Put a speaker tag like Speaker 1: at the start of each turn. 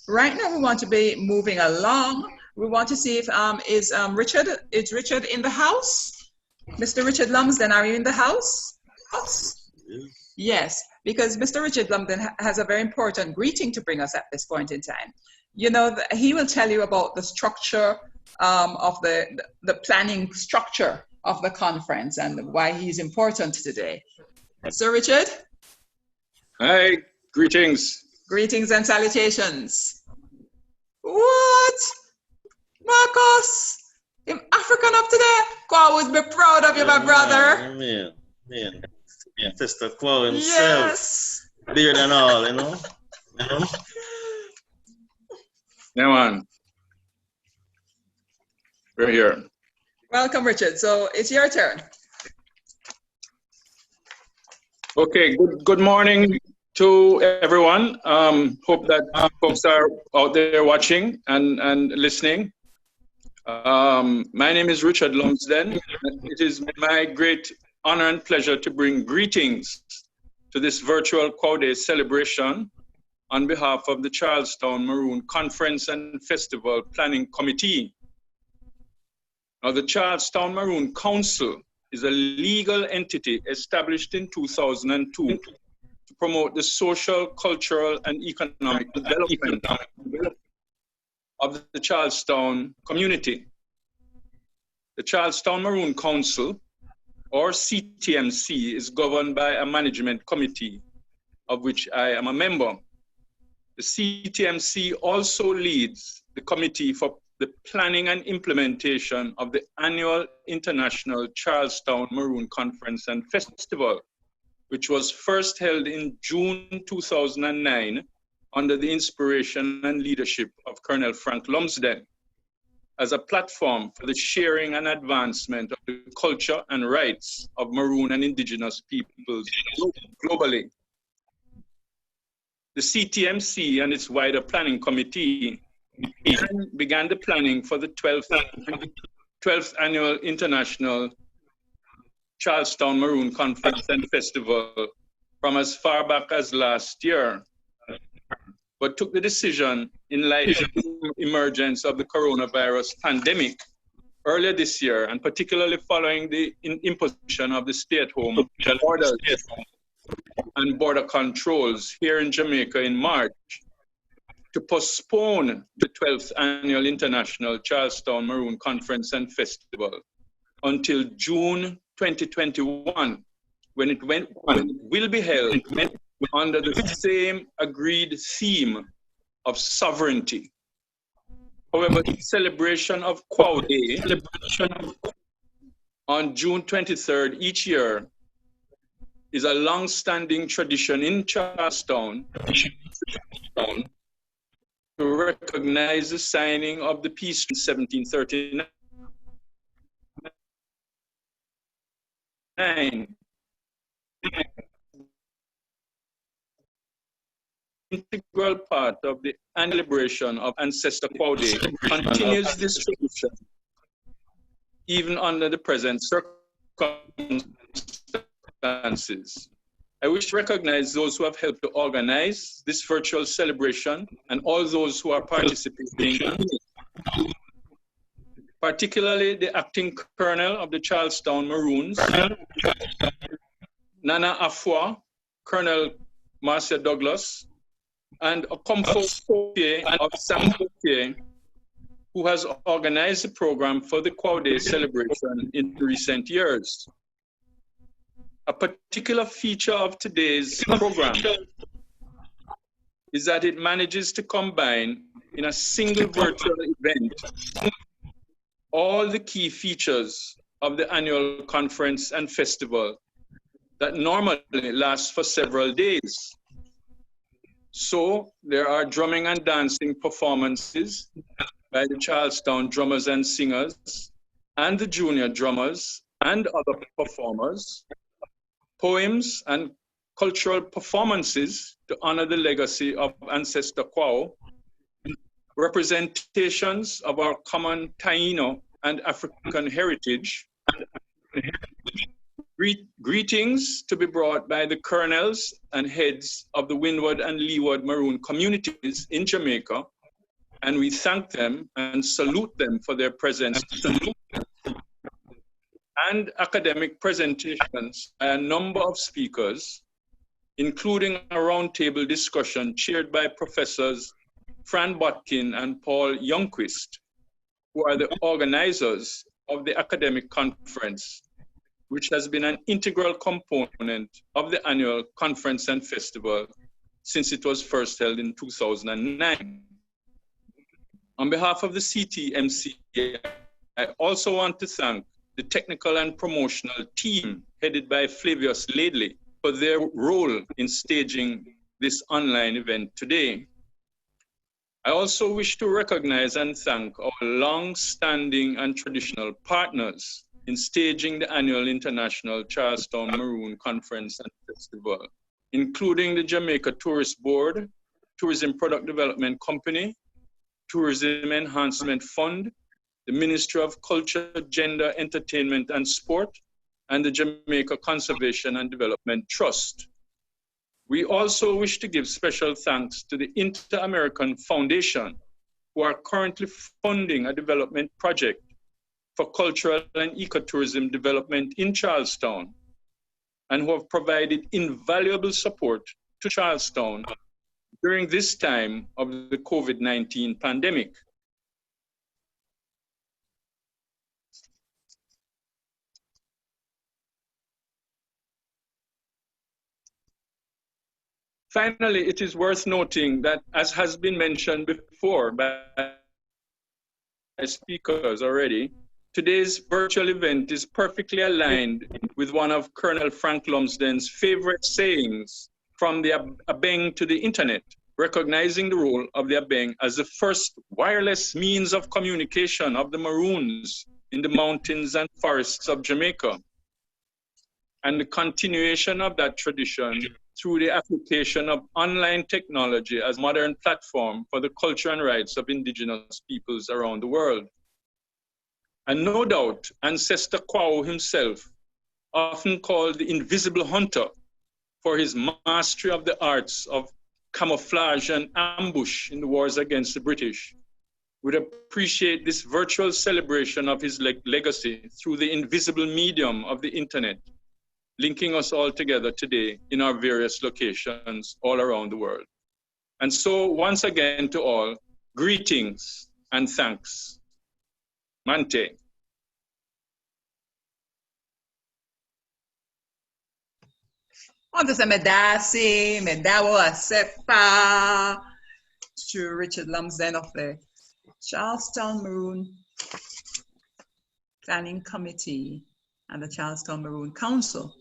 Speaker 1: right now we want to be moving along. We want to see if is Richard in the house? Mr. Richard Lumsden, are you in the house? Yes, because Mr. Richard Lumsden has a very important greeting to bring us at this point in time. You know, he will tell you about the structure of the planning structure of the conference and why he's important today. Sir Richard?
Speaker 2: Hi, greetings.
Speaker 1: Greetings and salutations. What? Marcus? I'm African up today? God would be proud of you, my brother.
Speaker 3: Man. Ancestor Quao himself.
Speaker 1: Yes.
Speaker 3: Beard and all, you know?
Speaker 2: Yeah, man. We're here.
Speaker 1: Welcome, Richard. So it's your turn.
Speaker 2: Okay, good morning to everyone. Hope that folks are out there watching and listening. My name is Richard Lumsden. It is my great honor and pleasure to bring greetings to this virtual Quao Day celebration on behalf of the Charles Town Maroon Conference and Festival Planning Committee. Now, the Charles Town Maroon Council is a legal entity established in 2002 to promote the social, cultural, and economic development of the Charlestown community. The Charles Town Maroon Council, or CTMC, is governed by a management committee, of which I am a member. The CTMC also leads the committee for the planning and implementation of the annual International Charlestown Maroon Conference and Festival, which was first held in June 2009 under the inspiration and leadership of Colonel Frank Lumsden, as a platform for the sharing and advancement of the culture and rights of Maroon and Indigenous peoples globally. The CTMC and its wider planning committee began the planning for the 12th Annual International Charlestown Maroon Conference and Festival from as far back as last year, but took the decision in light of the emergence of the coronavirus pandemic earlier this year, and particularly following the imposition of the stay-at-home orders and border controls here in Jamaica in March, to postpone the 12th Annual International Charlestown Maroon Conference and Festival until June 2021, when it will be held under the same agreed theme of sovereignty. However, the celebration of Quao Day on June 23rd each year is a long-standing tradition in Charlestown to recognize the signing of the peace in 1739. Integral part of the annual celebration of Ancestor Quao Day continues this tradition even under the present circumstances. I wish to recognize those who have helped to organize this virtual celebration and all those who are participating, particularly the acting colonel of the Charlestown Maroons, Nana Afua, Colonel Marcia Douglas, and a comfort of Sam Potier, who has organized the program for the Quao Day celebration in recent years. A particular feature of today's program is that it manages to combine in a single virtual event all the key features of the annual conference and festival that normally lasts for several days. So there are drumming and dancing performances by the Charlestown drummers and singers and the junior drummers and other performers, poems and cultural performances to honor the legacy of Ancestor Quao, representations of our common Taino and African heritage, Greetings to be brought by the colonels and heads of the Windward and Leeward Maroon communities in Jamaica, and we thank them and salute them for their presence. And academic presentations by a number of speakers, including a roundtable discussion chaired by Professors Fran Botkin and Paul Youngquist, who are the organizers of the academic conference, which has been an integral component of the annual conference and festival since it was first held in 2009. On behalf of the CTMC, I also want to thank the technical and promotional team headed by Flavius Laidley for their role in staging this online event today. I also wish to recognize and thank our long-standing and traditional partners in staging the annual International Charles Town Maroon Conference and Festival, including the Jamaica Tourist Board, Tourism Product Development Company, Tourism Enhancement Fund, the Ministry of Culture, Gender, Entertainment and Sport, and the Jamaica Conservation and Development Trust. We also wish to give special thanks to the Inter-American Foundation, who are currently funding a development project for cultural and ecotourism development in Charlestown, and who have provided invaluable support to Charlestown during this time of the COVID-19 pandemic. Finally, it is worth noting that, as has been mentioned before by speakers already, today's virtual event is perfectly aligned with one of Colonel Frank Lumsden's favorite sayings, from the Abeng to the internet, recognizing the role of the Abeng as the first wireless means of communication of the Maroons in the mountains and forests of Jamaica, and the continuation of that tradition through the application of online technology as a modern platform for the culture and rights of indigenous peoples around the world. And no doubt, Ancestor Quao himself, often called the invisible hunter for his mastery of the arts of camouflage and ambush in the wars against the British, would appreciate this virtual celebration of his legacy through the invisible medium of the internet, linking us all together today in our various locations all around the world. And so, once again to all, greetings and thanks. Mante.
Speaker 1: I want to say Medasi, Medawo Asepa to Richard Lumsden of the Charles Town Maroon Planning Committee and the Charles Town Maroon Council.